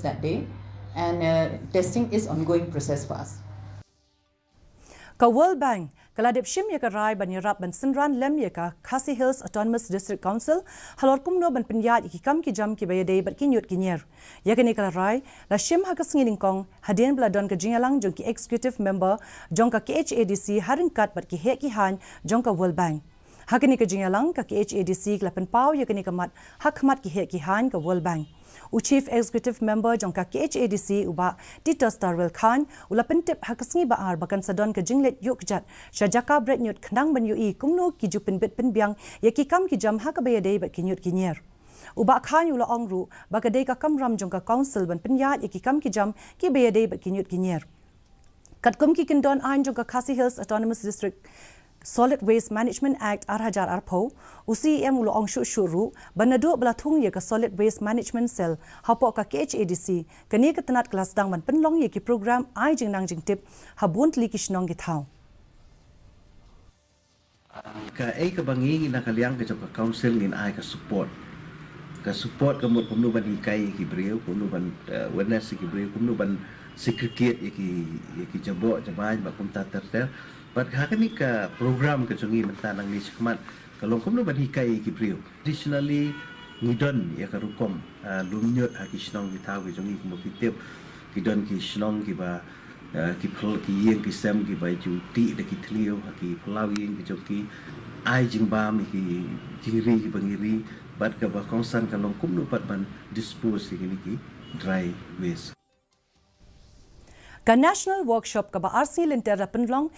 that day, and testing is ongoing process for us. Ka World Bank kaladip shim ya ka rai ban yarap ban Synran lem ya ka KHASI Hills Autonomous District Council Halor kumno ban pinyat ki kam ki jam ki Ïadei bat ki Ñiut ki Ñier ya ka ni ka rai la shim ha ka sngin kong hadien bla don ka jingalang jong ki executive member jong ka KHADC harin kat bat ki he ki han jong ka World Bank ha ka ni ka jingalang ka KHADC la pen pau ya ka ni ka mat hak mat ki he ki han ka World Bank u Chief Executive Member jong ka KHADC uba Tito Starwell Khan ula pentip hakasngi baar bakan sadon ka jinglet yuk jat shajaka bret Ñiut khnang ban ui kumno ki jupin bit pen biang ya ki kam ki jam ha ka Ïadei ba ki Ñiut ki Ñier uba khan ula ongru ba ka dei ka kam ram jong ka council ban pinyat ya ki kam ki jam ki Ïadei ba ki Ñiut ki Ñier katkum ki kindon ain jong ka KHASI Hills Autonomous District Solid Waste Management Act Arhajar Arpo, UCM ulo ong shuru, banado belatung ye ka Solid Waste Management Cell, hapo ka KHADC, kani ka tanat kelas dang man penlong ye ki program ai jing nang jing tip, habunt li ki shnong githau. Ka ka bangi na kaliang ka ka council ngin ai ka support ka mot kumno ban hikai ki breu kumno ban awareness ki breu kumno ban secretariat ye ki jabo jabai ba kum ta ter but hakani ka program ka chungi mentanang ni sikmat kalong kumno ban hikai ki breu additionally ngidon ya ka rukom lumnyot ha ki shnong ki taw ki chungi mo ki tep ki don ki shnong ki ba ki phol ki yeng ki sem ki ba ju ti de ki thlio ha ki phlawi ki choki ai jing bam ki jingri ki bangiri bat ka ba concern kalong kumno pat ban dispose ki dry waste Ka national workshop ka ba RC linter penlong